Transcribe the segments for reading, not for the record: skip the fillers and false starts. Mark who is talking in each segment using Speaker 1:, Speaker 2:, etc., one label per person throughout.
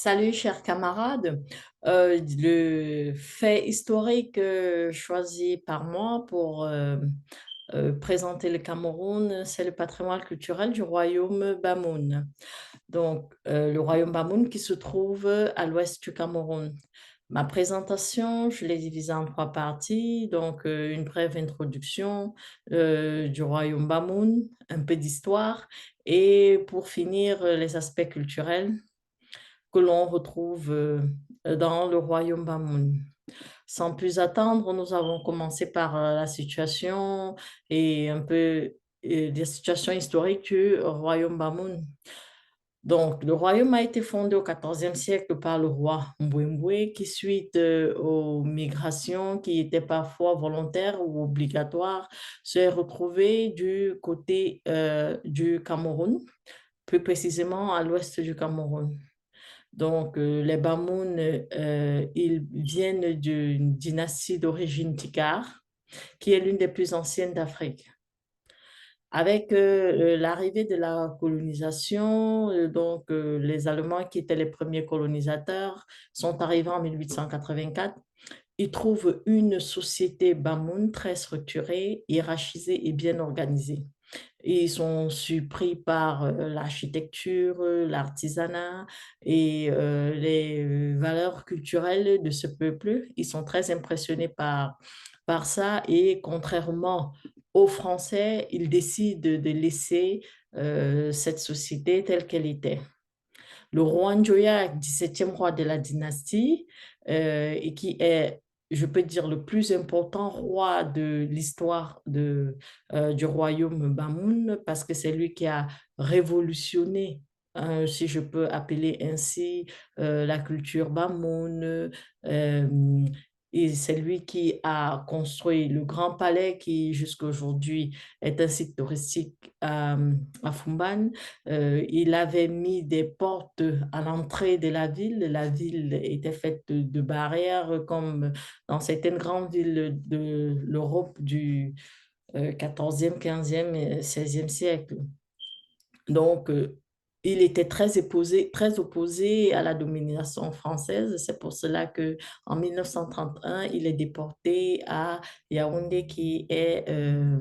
Speaker 1: Salut, chers camarades. Le fait historique choisi par moi pour présenter le Cameroun, c'est le patrimoine culturel du royaume Bamoun. Donc, le royaume Bamoun qui se trouve à l'ouest du Cameroun. Ma présentation, je l'ai divisée en trois parties. Donc, une brève introduction du royaume Bamoun, un peu d'histoire et pour finir, les aspects culturels que l'on retrouve dans le royaume Bamoun. Sans plus attendre, nous avons commencé par la situation et un peu des situations historiques du royaume Bamoun. Donc, le royaume a été fondé au XIVe siècle par le roi Mbwembwe qui, suite aux migrations qui étaient parfois volontaires ou obligatoires, s'est retrouvé du côté du Cameroun, plus précisément à l'ouest du Cameroun. Donc, les Bamoun, ils viennent d'une dynastie d'origine Tikar, qui est l'une des plus anciennes d'Afrique. Avec l'arrivée de la colonisation, les Allemands qui étaient les premiers colonisateurs sont arrivés en 1884. Ils trouvent une société Bamoun très structurée, hiérarchisée et bien organisée. Ils sont surpris par l'architecture, l'artisanat et les valeurs culturelles de ce peuple. Ils sont très impressionnés par ça et contrairement aux Français, ils décident de laisser cette société telle qu'elle était. Le roi Njoya, 17e roi de la dynastie, et qui est, je peux dire, le plus important roi de l'histoire du royaume Bamoun, parce que c'est lui qui a révolutionné, si je peux appeler ainsi, la culture Bamoun. Et c'est lui qui a construit le Grand Palais qui, jusqu'à aujourd'hui, est un site touristique à Fumban. Il avait mis des portes à l'entrée de la ville. La ville était faite de barrières comme dans certaines grandes villes de l'Europe du 14e, 15e et 16e siècle. Donc, il était très opposé à la domination française. C'est pour cela que en 1931, il est déporté à Yaoundé, qui est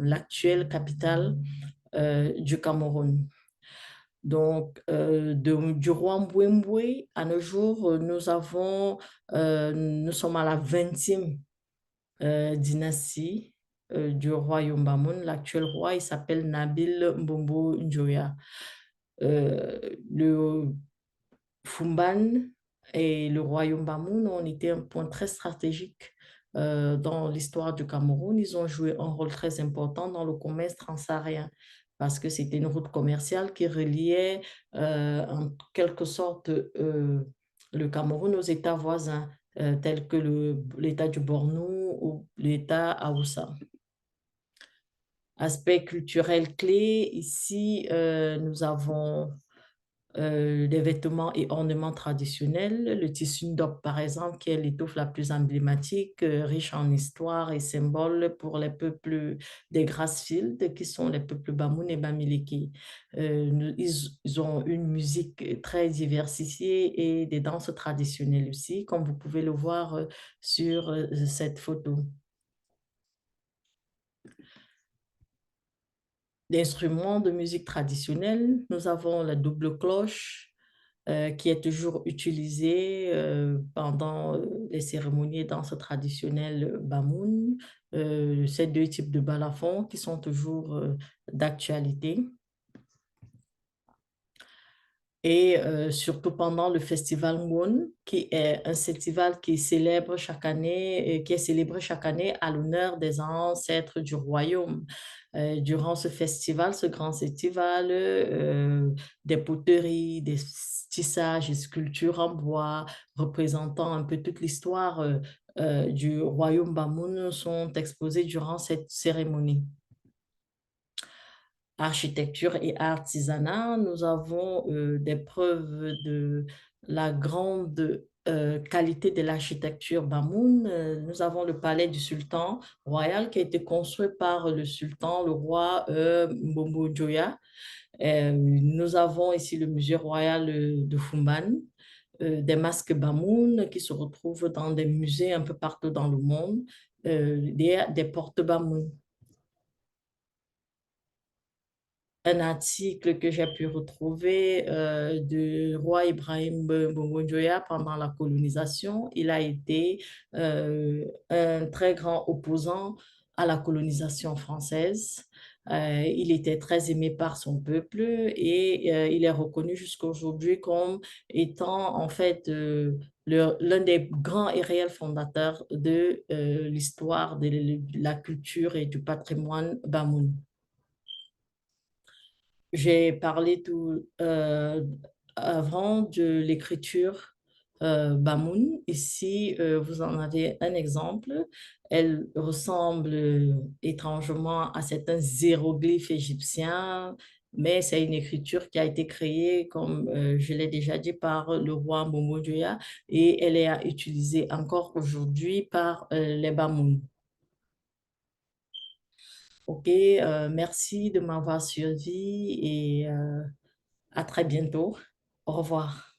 Speaker 1: l'actuelle capitale du Cameroun. Donc, du roi Mbwembwe, à nos jours, nous sommes à la 20e dynastie du royaume Bamoun. L'actuel roi, il s'appelle Nabil Mbombo Njoya. Le Fumban et le royaume Bamoun ont été un point très stratégique dans l'histoire du Cameroun. Ils ont joué un rôle très important dans le commerce transsaharien parce que c'était une route commerciale qui reliait en quelque sorte le Cameroun aux États voisins, tels que l'État du Borno ou l'État Haoussa. Aspect culturel clé, ici, nous avons des vêtements et ornements traditionnels. Le tissu ndop, par exemple, qui est l'étoffe la plus emblématique, riche en histoire et symboles pour les peuples des Grassfields, qui sont les peuples Bamoun et Bamileke. Ils ont une musique très diversifiée et des danses traditionnelles aussi, comme vous pouvez le voir sur cette photo. D'instruments de musique traditionnelle, nous avons la double cloche, qui est toujours utilisé pendant les cérémonies et danses traditionnelles Bamoun. Ces deux types de balafons qui sont toujours d'actualité. Et surtout pendant le festival Ngoon, qui est un festival qui célèbre chaque année, qui est célébré chaque année à l'honneur des ancêtres du royaume. Durant ce festival, ce grand festival, des poteries, des tissages et sculptures en bois représentant un peu toute l'histoire du royaume Bamoun sont exposés durant cette cérémonie. Architecture et artisanat, nous avons des preuves de la grande qualité de l'architecture Bamoun. Nous avons le palais du sultan royal qui a été construit par le sultan, le roi Mbombo Djoya. Nous avons ici le musée royal de Fumban. des masques Bamoun qui se retrouvent dans des musées un peu partout dans le monde, des portes Bamoun. Un article que j'ai pu retrouver du roi Ibrahim Bongondjoya pendant la colonisation. Il a été un très grand opposant à la colonisation française. Il était très aimé par son peuple et il est reconnu jusqu'à aujourd'hui comme étant en fait l'un des grands et réels fondateurs de l'histoire de la culture et du patrimoine Bamoun. J'ai parlé tout avant de l'écriture Bamoun. Ici, vous en avez un exemple. Elle ressemble étrangement à certains hiéroglyphes égyptiens, mais c'est une écriture qui a été créée, comme je l'ai déjà dit, par le roi Momo Duya et elle est utilisée encore aujourd'hui par les Bamoun. OK, merci de m'avoir suivi et à très bientôt. Au revoir.